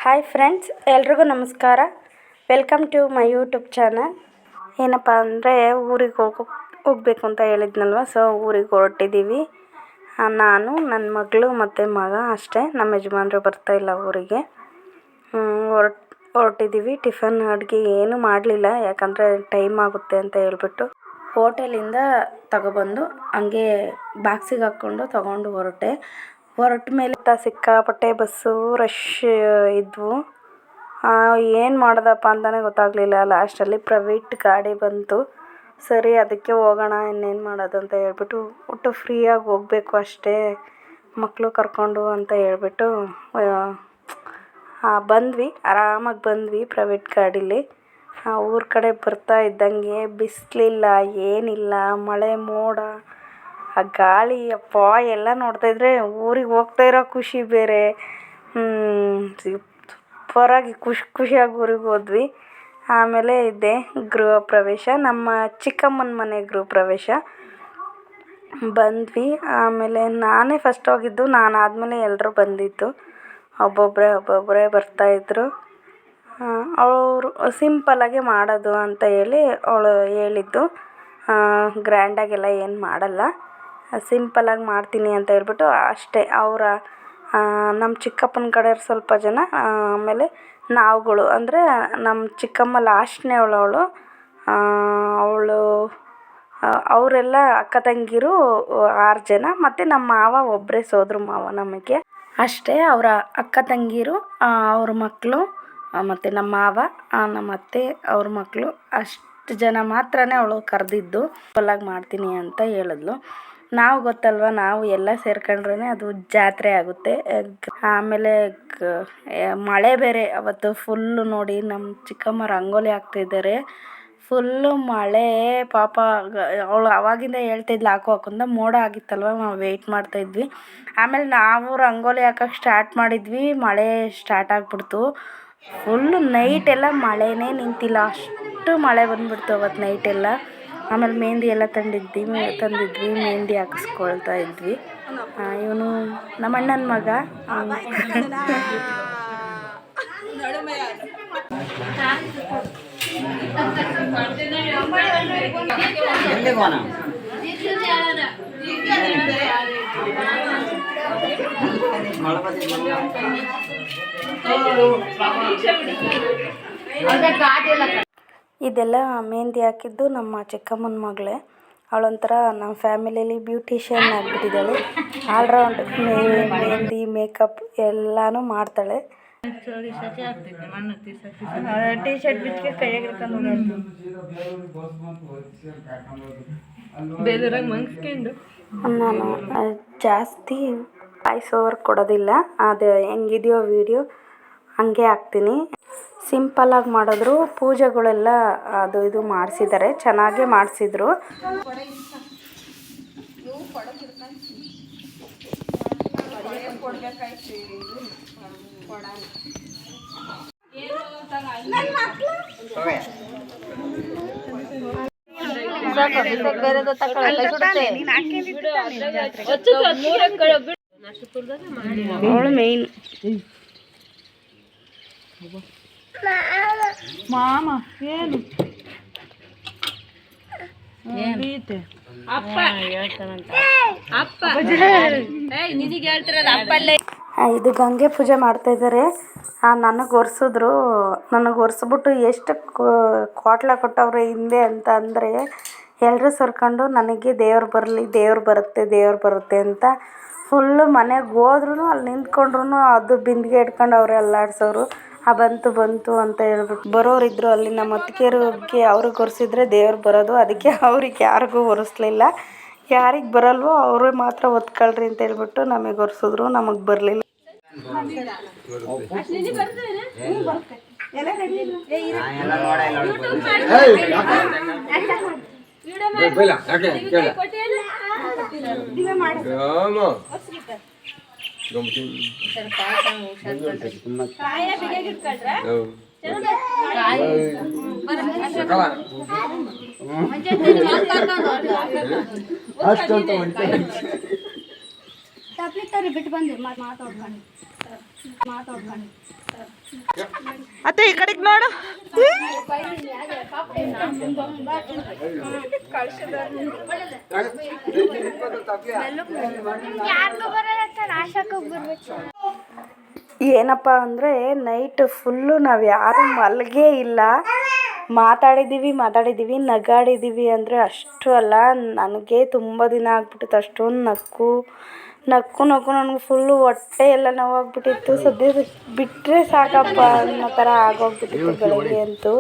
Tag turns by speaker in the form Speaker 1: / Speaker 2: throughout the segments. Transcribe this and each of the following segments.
Speaker 1: Hi friends, ಎಲ್ರಿಗೂ ನಮಸ್ಕಾರ. Welcome to my YouTube channel. ಏನಪ್ಪ ಅಂದರೆ ಊರಿಗೆ ಹೋಗಬೇಕು ಅಂತ ಹೇಳಿದ್ನಲ್ವ. ಸೊ ಊರಿಗೆ ಹೊರಟಿದ್ದೀವಿ. ನಾನು, ನನ್ನ ಮಗಳು ಮತ್ತು ಮಗ ಅಷ್ಟೇ. ನಮ್ಮ ಯಜಮಾನ್ರು ಬರ್ತಾಯಿಲ್ಲ ಊರಿಗೆ. ಹೊರಟಿದ್ದೀವಿ. ಟಿಫನ್ ಅಡುಗೆ ಏನೂ ಮಾಡಲಿಲ್ಲ, ಯಾಕಂದರೆ ಟೈಮ್ ಆಗುತ್ತೆ ಅಂತ ಹೇಳ್ಬಿಟ್ಟು ಹೋಟೆಲಿಂದ ತಗೊಬಂದು ಹಂಗೆ ಬಾಕ್ಸಿಗೆ ಹಾಕ್ಕೊಂಡು ತೊಗೊಂಡು ಹೊರಟ ಮೇಲೆ ಸಿಕ್ಕಾಪಟ್ಟೆ ಬಸ್ಸು ರಶ್ ಇದ್ವು. ಏನು ಮಾಡೋದಪ್ಪ ಅಂತಲೇ ಗೊತ್ತಾಗಲಿಲ್ಲ. ಲಾಸ್ಟಲ್ಲಿ ಪ್ರೈವೇಟ್ ಗಾಡಿ ಬಂತು. ಸರಿ, ಅದಕ್ಕೆ ಹೋಗೋಣ, ಇನ್ನೇನು ಮಾಡೋದು ಅಂತ ಹೇಳ್ಬಿಟ್ಟು ಒಟ್ಟು ಫ್ರೀಯಾಗಿ ಹೋಗಬೇಕು ಅಷ್ಟೇ, ಮಕ್ಕಳು ಕರ್ಕೊಂಡು ಅಂತ ಹೇಳ್ಬಿಟ್ಟು ಬಂದ್ವಿ. ಆರಾಮಾಗಿ ಬಂದ್ವಿ ಪ್ರೈವೇಟ್ ಗಾಡೀಲಿ. ಊರ ಕಡೆ ಬರ್ತಾ ಇದ್ದಂಗೆ ಬಿಸಿಲಿಲ್ಲ, ಏನಿಲ್ಲ, ಮಳೆ ಮೋಡ, ಆ ಗಾಳಿ, ಅಪ್ಪ ಎಲ್ಲ ನೋಡ್ತಾಯಿದ್ರೆ ಊರಿಗೆ ಹೋಗ್ತಾ ಇರೋ ಖುಷಿ ಬೇರೆ. ಸೂಪರಾಗಿ ಖುಷಿಯಾಗಿ ಊರಿಗೆ ಹೋದ್ವಿ. ಆಮೇಲೆ ಗೃಹ ಪ್ರವೇಶ, ನಮ್ಮ ಚಿಕ್ಕಮ್ಮನ ಮನೆ ಗೃಹ ಪ್ರವೇಶ ಬಂದ್ವಿ. ಆಮೇಲೆ ನಾನೇ ಫಸ್ಟ್ ಹೋಗಿದ್ದು, ನಾನಾದಮೇಲೆ ಎಲ್ಲರೂ ಬಂದಿದ್ದು. ಒಬ್ಬೊಬ್ಬರೇ ಬರ್ತಾಯಿದ್ರು. ಅವರು ಸಿಂಪಲ್ಲಾಗೆ ಮಾಡೋದು ಅಂತ ಹೇಳಿ ಅವಳು ಹೇಳಿದ್ದು. ಗ್ರ್ಯಾಂಡಾಗೆಲ್ಲ ಏನು ಮಾಡಲ್ಲ, ಸಿಂಪಲ್ಲಾಗಿ ಮಾಡ್ತೀನಿ ಅಂತ ಹೇಳ್ಬಿಟ್ಟು ಅಷ್ಟೇ. ನಮ್ಮ ಚಿಕ್ಕಪ್ಪನ ಕಡೆಯವ್ರು ಸ್ವಲ್ಪ ಜನ, ಆಮೇಲೆ ನಾವುಗಳು, ಅಂದರೆ ನಮ್ಮ ಚಿಕ್ಕಮ್ಮ ಲಾಸ್ಟ್ನೇವಳು. ಅವರೆಲ್ಲ ಅಕ್ಕ ತಂಗಿರು 6 ಜನ, ಮತ್ತು ನಮ್ಮ ಮಾವ ಒಬ್ಬರೇ ಸೋದರ ಮಾವ ನಮಗೆ ಅಷ್ಟೇ. ಅವರ ಅಕ್ಕ ತಂಗಿರು, ಅವ್ರ ಮಕ್ಕಳು, ಮತ್ತು ನಮ್ಮ ಮಾವ, ನಮ್ಮ ಅತ್ತೆ, ಅವ್ರ ಮಕ್ಕಳು, ಅಷ್ಟು ಜನ ಮಾತ್ರನೇ ಅವಳು ಕರೆದಿದ್ದು. ಸಿಂಪಲ್ಲಾಗಿ ಮಾಡ್ತೀನಿ ಅಂತ ಹೇಳಿದ್ಲು. ನಾವು ಗೊತ್ತಲ್ವ, ನಾವು ಎಲ್ಲ ಸೇರ್ಕೊಂಡ್ರೇ ಅದು ಜಾತ್ರೆ ಆಗುತ್ತೆ. ಆಮೇಲೆ ಮಳೆ ಬೇರೆ ಅವತ್ತು ಫುಲ್ಲು. ನೋಡಿ, ನಮ್ಮ ಚಿಕ್ಕಮ್ಮ ರಂಗೋಲಿ ಹಾಕ್ತಿದ್ದಾರೆ. ಫುಲ್ಲು ಮಳೆ. ಪಾಪ ಅವಳು ಆವಾಗಿಂದ ಹೇಳ್ತಿದ್ಲು ಹಾಕು ಅಂತ. ಮೋಡ ಆಗಿತ್ತಲ್ವ, ನಾವು ವೆಯ್ಟ್ ಮಾಡ್ತಾಯಿದ್ವಿ. ಆಮೇಲೆ ನಾವು ರಂಗೋಲಿ ಹಾಕೋಕ್ಕೆ ಸ್ಟಾರ್ಟ್ ಮಾಡಿದ್ವಿ, ಮಳೆ ಸ್ಟಾರ್ಟ್ ಆಗಿಬಿಡ್ತು. ಫುಲ್ಲು ನೈಟೆಲ್ಲ ಮಳೆನೇ ನಿಂತಿಲ್ಲ, ಅಷ್ಟು ಮಳೆ ಬಂದುಬಿಡ್ತು ಅವತ್ತು ನೈಟೆಲ್ಲ. ಆಮೇಲೆ ಮೆಹಂದಿ ಎಲ್ಲ ತಂದಿದ್ವಿ, ಮೆಹಂದಿ ಹಾಕಿಸ್ಕೊಳ್ತಾ ಇದ್ವಿ. ಇವನು ನಮ್ಮ ಅಣ್ಣನ ಮಗ. ಇದೆಲ್ಲ ಮೆಹಂದಿ ಹಾಕಿದ್ದು ನಮ್ಮ ಚಿಕ್ಕಮ್ಮನ ಮಗಳೇ. ಅವಳೊಂಥರ ನಮ್ಮ ಫ್ಯಾಮಿಲಿಯಲ್ಲಿ ಬ್ಯೂಟಿಷಿಯನ್ ಆಗಿಬಿಟ್ಟಿದ್ದಾಳೆ. ಆಲ್ರೌಂಡ್ ಮೆಹಂದಿ, ಮೇಕಪ್ ಎಲ್ಲನೂ ಮಾಡ್ತಾಳೆ. ಟೀ ಶರ್ಟ್ ಬಿಚ್ಚಿ ಕೈಯಾಗ ನಾನು ಜಾಸ್ತಿ ವಾಯ್ಸ್ ಓವರ್ ಕೊಡೋದಿಲ್ಲ. ಅದು ಹೆಂಗಿದೆಯೋ ವಿಡಿಯೋ ಹಂಗೆ ಹಾಕ್ತೀನಿ. ಸಿಂಪಲ್ಲಾಗಿ ಮಾಡಿದ್ರು. ಪೂಜೆಗಳೆಲ್ಲ ಅದು ಇದು ಮಾಡಿಸಿದ್ದಾರೆ, ಚೆನ್ನಾಗೇ ಮಾಡಿಸಿದ್ರು. ಅವಳು ಮೇಯ್ನ್ ಮಾಮ. ಏನು ಇದು ಗಂಗೆ ಪೂಜೆ ಮಾಡ್ತಾ ಇದ್ದಾರೆ. ನನಗೆ ಒರೆಸಿದ್ರು. ನನಗೆ ಒರೆಸ್ಬಿಟ್ಟು ಎಷ್ಟು ಕ್ವಾಟ್ಲ ಕೊಟ್ಟವ್ರೆ ಹಿಂದೆ ಅಂತ ಅಂದರೆ, ಎಲ್ಲರೂ ಸರ್ಕೊಂಡು ನನಗೆ ದೇವ್ರು ಬರುತ್ತೆ ಅಂತ ಫುಲ್ಲು. ಮನೆಗೆ ಹೋದ್ರೂ ಅಲ್ಲಿ ನಿಂತ್ಕೊಂಡ್ರು ಅದು ಬಿಂದಿಗೆ ಇಟ್ಕೊಂಡು ಅವ್ರು ಅಲ್ಲಾಡ್ಸೋರು. ಬಂತು ಅಂತ ಹೇಳ್ಬಿಟ್ಟು ಬರೋರಿದ್ರು ಅಲ್ಲಿ. ನಮ್ಮ ಅತ್ತಿಗೆಯರಿಗೆ ಅವ್ರಿಗೆ ಒರೆಸಿದ್ರೆ ದೇವ್ರು ಬರೋದು, ಅದಕ್ಕೆ ಅವ್ರಿಗೆ ಯಾರಿಗೂ ಒರೆಸ್ಲಿಲ್ಲ. ಯಾರಿಗೆ ಬರಲ್ವೋ ಅವ್ರಿಗೆ ಮಾತ್ರ ಒತ್ಕೊಳ್ರಿ ಅಂತ ಹೇಳ್ಬಿಟ್ಟು ನಮಗೆ ಒರೆಸಿದ್ರು. ನಮಗೆ ಬರಲಿಲ್ಲ.
Speaker 2: ಬಿಟ್ಟು ಬಂದಿರಿ ಮಾತಾಡ್ಕೊಂಡು ಅತ್ತೆ ಈ ಕಡೆಗೆ ನೋಡು.
Speaker 1: ಏನಪ್ಪ ಅಂದರೆ ನೈಟ್ ಫುಲ್ಲು ನಾವು ಯಾರೂ ಮಲಗೇ ಇಲ್ಲ. ಮಾತಾಡಿದ್ದೀವಿ ನಗಾಡಿದ್ದೀವಿ ಅಂದರೆ ಅಷ್ಟು ಅಲ್ಲ, ನನಗೆ ತುಂಬ ದಿನ ಆಗ್ಬಿಟ್ಟಿತ್ತು. ಅಷ್ಟೊಂದು ನಕ್ಕು ನನಗೆ ಫುಲ್ಲು ಹೊಟ್ಟೆ ಎಲ್ಲ ನೋವಾಗ್ಬಿಟ್ಟಿತ್ತು. ಸದ್ಯ ಬಿಟ್ಟರೆ ಸಾಕಪ್ಪ ಅನ್ನೋ ಥರ ಆಗೋಗ್ಬಿಟ್ಟಿತ್ತು ಬೆಳಗ್ಗೆ ಅಂತೂ.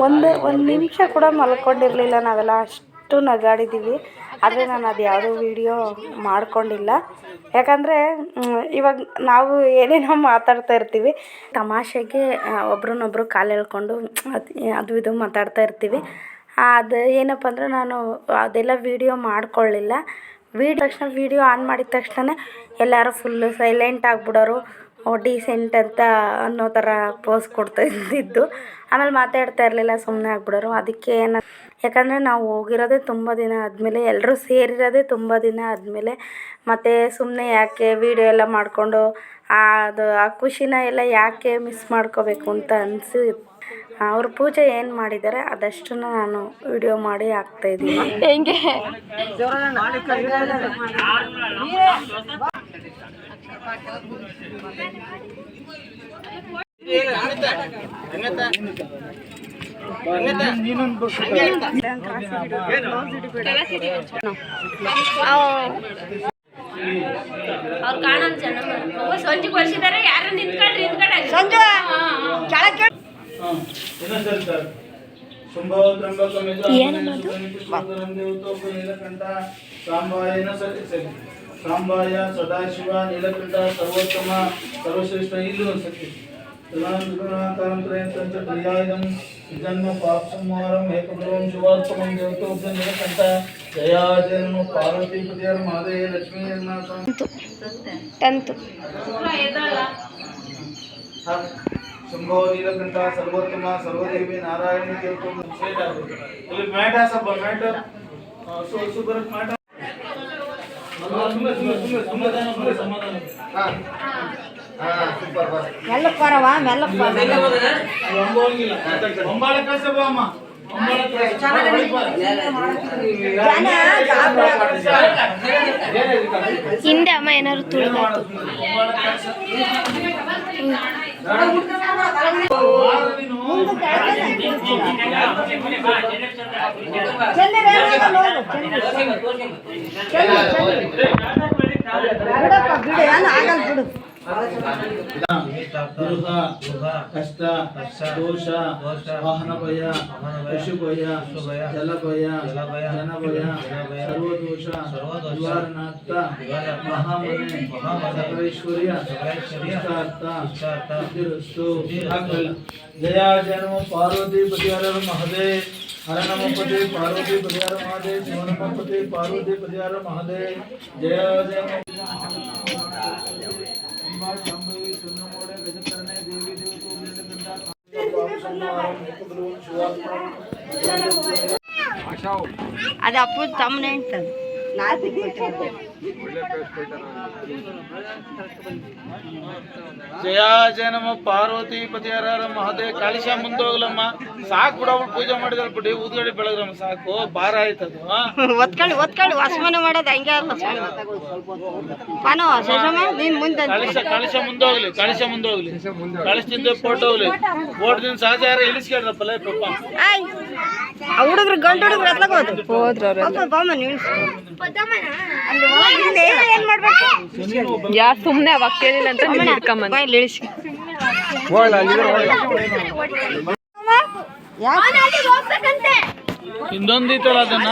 Speaker 1: ಒಂದು ನಿಮಿಷ ಕೂಡ ಮಲ್ಕೊಂಡಿರಲಿಲ್ಲ ನಾವೆಲ್ಲ, ಅಷ್ಟು ನಗಾಡಿದ್ದೀವಿ. ಆದರೆ ನಾನು ಅದು ಯಾವುದೋ ವೀಡಿಯೋ ಮಾಡ್ಕೊಂಡಿಲ್ಲ. ಯಾಕಂದರೆ ಇವಾಗ ನಾವು ಏನೇನೋ ಮಾತಾಡ್ತಾ ಇರ್ತೀವಿ, ತಮಾಷೆಗೆ ಒಬ್ರನ್ನೊಬ್ರು ಕಾಲು ಎಳ್ಕೊಂಡು ಅದು ಇದು ಮಾತಾಡ್ತಾ ಇರ್ತೀವಿ. ಅದು ಏನಪ್ಪ ಅಂದರೆ ನಾನು ಅದೆಲ್ಲ ವೀಡಿಯೋ ಮಾಡ್ಕೊಳ್ಳಿಲ್ಲ. ವೀಡಿಯೋ ಆನ್ ಮಾಡಿದ ತಕ್ಷಣ ಎಲ್ಲರೂ ಫುಲ್ಲು ಸೈಲೆಂಟ್ ಆಗಿಬಿಡೋರು. ಡೀಸೆಂಟ್ ಅಂತ ಅನ್ನೋ ಥರ ಪೋಸ್ ಕೊಡ್ತಾ ಇದ್ದಿದ್ದು. ಆಮೇಲೆ ಮಾತಾಡ್ತಾ ಇರಲಿಲ್ಲ, ಸುಮ್ಮನೆ ಆಗ್ಬಿಡೋರು. ಅದಕ್ಕೆ ಯಾಕಂದರೆ ನಾವು ಹೋಗಿರೋದೇ ತುಂಬ ದಿನ ಆದಮೇಲೆ, ಎಲ್ಲರೂ ಸೇರಿರೋದೇ ತುಂಬ ದಿನ ಆದಮೇಲೆ, ಮತ್ತು ಸುಮ್ಮನೆ ಯಾಕೆ ವೀಡಿಯೋ ಎಲ್ಲ ಮಾಡಿಕೊಂಡು ಆ ಖುಷಿನ ಎಲ್ಲ ಯಾಕೆ ಮಿಸ್ ಮಾಡ್ಕೋಬೇಕು ಅಂತ ಅನಿಸಿ ಅವ್ರ ಪೂಜೆ ಏನು ಮಾಡಿದ್ದಾರೆ ಅದಷ್ಟನ್ನು ನಾನು ವಿಡಿಯೋ ಮಾಡಿ ಹಾಕ್ತಾಯಿದ್ದೀನಿ.
Speaker 2: ಹೆಂಗೆ
Speaker 3: ಅವ್ರು ಕಾಣಲ್ಲ ಜನ ಸಂಜೆ ವರ್ಷಿದಾರೆ ಯಾರು ನಿಂತ್ಕೊಂಡ್ರಿ
Speaker 2: ಸಂಜು ಕೆಳಕ್ಕೆ
Speaker 4: ಸಾಂಬಾಯ ಸದಾಶಿವ ನೀಲಕಂಠ ಸರ್ವೋತ್ತಮ ಸರ್ವಶ್ರೇಷ್ಠ ಇಲ್ಲೂ ಸತ್ಯ ಪ್ರಿಯಾಯುಧಂ ಜನ್ಮ ಪಾಪ ಸಂಹಾರಂ ಏಕಬ್ರವಂ ಶಿವಾತ್ಮಂ ದೇವತೋಬ್ಜ ನೀಲಕಂಠ ಜಯಾಜನ್ಮ ಪಾರ್ವತಿ ಪತಿಯರ್ ಮಾದೇ ಲಕ್ಷ್ಮೀ
Speaker 2: ಟಂತು
Speaker 4: ಶಂಭೋ ನೀಲಕಂಠ ಸರ್ವೋತ್ತಮ ಸರ್ವದೇವಿ ನಾರಾಯಣ ದೇವತೋಬ್ಜ ಮ್ಯಾಟ್ ಹಾಸಪ್ಪ ಮ್ಯಾಟ್ ಸೂಪರ್ ಮ್ಯಾಟ್
Speaker 2: ಮೆಲ್ಲಪ್ಪರವ ಮೆಲ್ಲಪ್ಪ
Speaker 3: ಹಿಂದೆ ಅಮ್ಮ ಏನಾದ್ರು ತುಳಿದಾಯ್ತು.
Speaker 4: ಕಷ್ಟ ದೋಷ ವಾಹನ ಭಯ ಪಶು ಭಯ ಜಲ ಭಯ ಜನ ಭಯ ಸರ್ವದೋಷ ನಿವಾರಣಾರ್ಥ ಮಹಾಮನೆ ಸಕಲೇಶ್ವರ್ಯ ಜಯ ಜನ್ಮ ಪಾರ್ವತಿ ಪತಿಯಾರ ಮಹದೇ ಹರ ನಮ ಪತಿ ಪಾರ್ವತಿ ಪತಿಯಾರ ಮಹದೇ ಶಿವ ನಮ ಪತಿ ಪಾರ್ವತಿ ಪತಿಯಾರ ಮಹದೇ ಜಯ ಜಯ
Speaker 2: ಅದು ಅಪ್ಪು ತಮ್ಮನೆ ಹೇಳ್ತಾನೆ.
Speaker 4: ಜಯ ಜಯ ನಮ ಪಾರ್ವತಿ ಪತಿಯಾರ ಮಹದೇ ಕಾಳಿಶ ಮುಂದೋಗ್ಲಮ್ಮ ಸಾಕು ಬಿಡ ಅವ್ಳು ಪೂಜೆ ಮಾಡಿದ್ರೆ ಬಿಡಿ ಊದ್ಗಡಿ ಬೆಳಗ್ರಮ್ಮ ಸಾಕು ಭಾರ ಆಯ್ತದು
Speaker 2: ಒತ್ಕೊಳ್ಳಿ ವಾಸಮಾನ ಮಾಡೋದು ಹಂಗೆ ಅಲ್ಲ ಪಾನೋ ಶಶಮ್ಮ ನೀನ್ ಮುಂದೆ
Speaker 4: ಕಾಳಿಶ ಮುಂದೋಗ್ಲಿ ಕಾಳಿಸ್ತಿಂದ ಫೋಟೋ ಹೋಗ್ಲಿ ಓಟ್ದಿಂದ ಸಹಜ ಯಾರ ಇಳಿಸ್ಕೊಳ್ರಪ್ಪಲ್ಲ ಪಾಪ
Speaker 2: ಹುಡುಗ್ರು ಗಂಡು ಹುಡುಗ್ರು ಎತ್ಲಕ್ ಹೋದ್ರು ಬಾಮ ನೀವು ಏನ್ ಮಾಡ್ಬೇಕು
Speaker 5: ಯಾ ಸುಮ್ನೆ ಅವಾಗ ಕೇಳಿಲ್ಲ ಅಂತ
Speaker 2: ಇಳಿಸಿ
Speaker 4: ಇನ್ನೊಂದಿತ್ತಲ್ಲ ಅದನ್ನ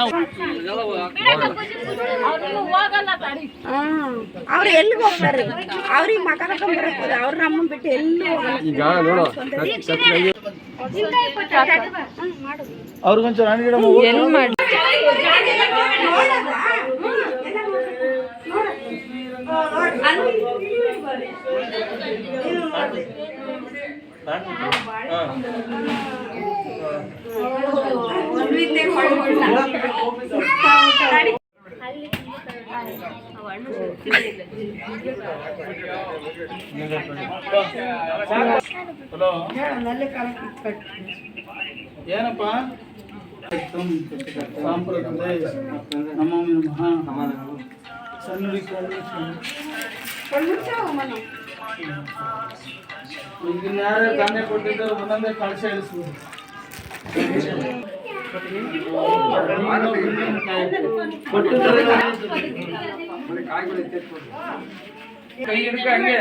Speaker 1: ಅವ್ರು ಎಲ್ಲಿಗೆ ಹೋಗ್ತಾರೆ? ಅವ್ರಿಗೆ ಮಕಾನಕೊಂಡ್ ಬರ್ತದೆ. ಅವ್ರು ನಮ್ಮನ್ನ ಬಿಟ್ಟು ಎಲ್ಲಿ
Speaker 4: ಅವ್ರಿಗೊಂಚೂರು ಹಣ್ಣಿಗಿಡ
Speaker 5: ಎಲ್ಲಿ ಮಾಡಿ
Speaker 4: ಹಲೋ ಏನಪ್ಪ ಸಾಂಪ್ರದಾಯ ನಮ್ಮೊಮ್ಮೆ ನಮಃ ಸನ್ನುಡಿ ಈಗ ಯಾರು ಧಾನ್ಯ ಕೊಟ್ಟಿದ್ದಾರೆ ಒಂದೊಂದೇ ಕಳಶ ಇಳಿಸ್ಬೋದು ಕೈ ಹಿಡ್ಕ ಹಂಗೆ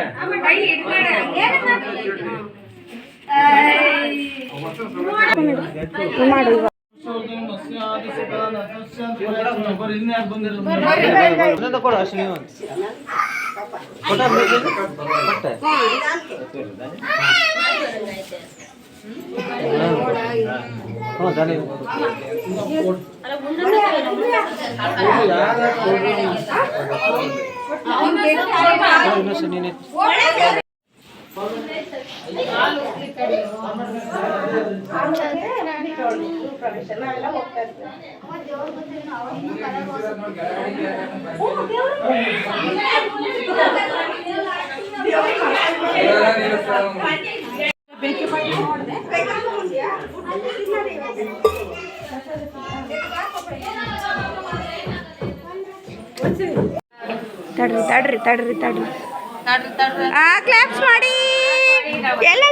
Speaker 1: ತಡ್ರಿ ಕ್ಲಾಪ್ಸ್ ಮಾಡಿ ಎಲ್ಲ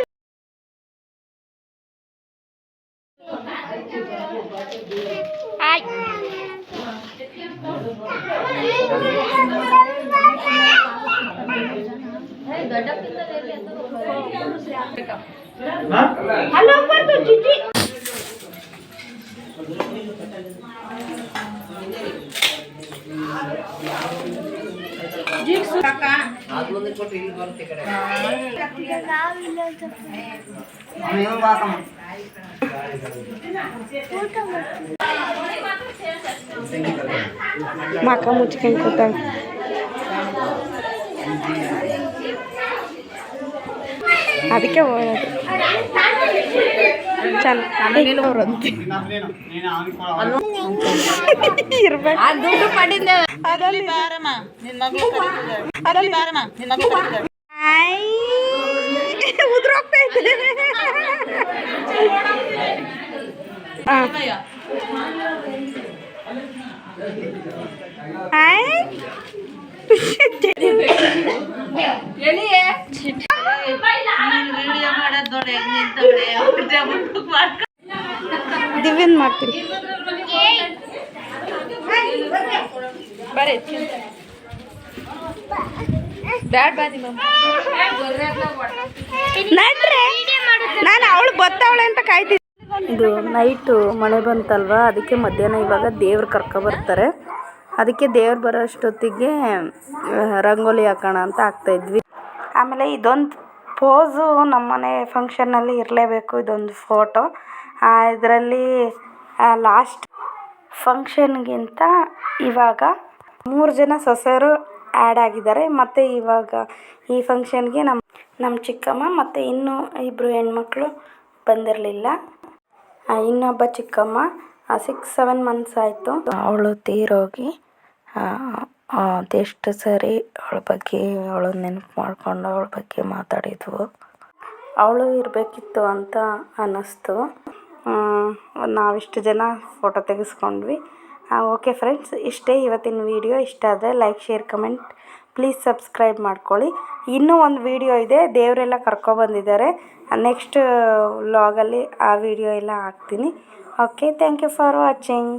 Speaker 1: ಮಕ್ಕ ಮುಚ್ಕೊಂಡು ಕೂತಾಳ ಅದಕ್ಕೆ ಉದ್ರೋಗ್ತೈತೆ ದಿವ್ಯನ್ ಮಾಡ್ತೀನಿ ನಾನು ಅವಳು ಬತ್ತವಳೆ ಅಂತ ಕಾಯ್ತಿದ್ದೆ. ಇದು ನೈಟು ಮಳೆ ಬಂತಲ್ವ, ಅದಕ್ಕೆ ಮಧ್ಯಾಹ್ನ ಇವಾಗ ದೇವ್ರು ಕರ್ಕೊಬರ್ತಾರೆ. ಅದಕ್ಕೆ ದೇವ್ರು ಬರೋ ಅಷ್ಟೊತ್ತಿಗೆ ರಂಗೋಲಿ ಹಾಕೋಣ ಅಂತ ಹಾಕ್ತಾಯಿದ್ವಿ. ಆಮೇಲೆ ಇದೊಂದು ಪೋಸು ನಮ್ಮನೆ ಫಂಕ್ಷನ್ನಲ್ಲಿ ಇರಲೇಬೇಕು. ಇದೊಂದು ಫೋಟೋ ಇದರಲ್ಲಿ ಲಾಸ್ಟ್ ಫಂಕ್ಷನ್ಗಿಂತ ಇವಾಗ 3 ಜನ ಸೊಸೆಯರು ಆ್ಯಡ್ ಆಗಿದ್ದಾರೆ. ಮತ್ತು ಇವಾಗ ಈ ಫಂಕ್ಷನ್ಗೆ ನಮ್ಮ ಚಿಕ್ಕಮ್ಮ ಮತ್ತು ಇನ್ನೂ 2 ಹೆಣ್ಮಕ್ಳು ಬಂದಿರಲಿಲ್ಲ. ಇನ್ನೊಬ್ಬ ಚಿಕ್ಕಮ್ಮ 6-7 ಮಂತ್ಸ್ ಆಯಿತು ಅವಳು ತೀರೋಗಿ. ಅದೆಷ್ಟು ಸರಿ ಅವಳ ಬಗ್ಗೆ ಅವಳು ನೆನಪು ಮಾಡಿಕೊಂಡು ಅವಳ ಬಗ್ಗೆ ಮಾತಾಡಿದ್ವು. ಅವಳು ಇರಬೇಕಿತ್ತು ಅಂತ ಅನ್ನಿಸ್ತು. ನಾವಿಷ್ಟು ಜನ ಫೋಟೋ ತೆಗೆಸ್ಕೊಂಡ್ವಿ. ಓಕೆ ಫ್ರೆಂಡ್ಸ್, ಇಷ್ಟೇ ಇವತ್ತಿನ ವೀಡಿಯೋ. ಇಷ್ಟ ಆದರೆ like, share, comment, please subscribe ಮಾಡ್ಕೊಳ್ಳಿ. ಇನ್ನೂ ಒಂದು ವೀಡಿಯೋ ಇದೆ, ದೇವರೆಲ್ಲ ಕರ್ಕೊಬಂದಿದ್ದಾರೆ. ನೆಕ್ಸ್ಟ್ ವ್ಲಾಗಲ್ಲಿ ಆ ವಿಡಿಯೋ ಎಲ್ಲ ಹಾಕ್ತೀನಿ. Okay, thank you for watching.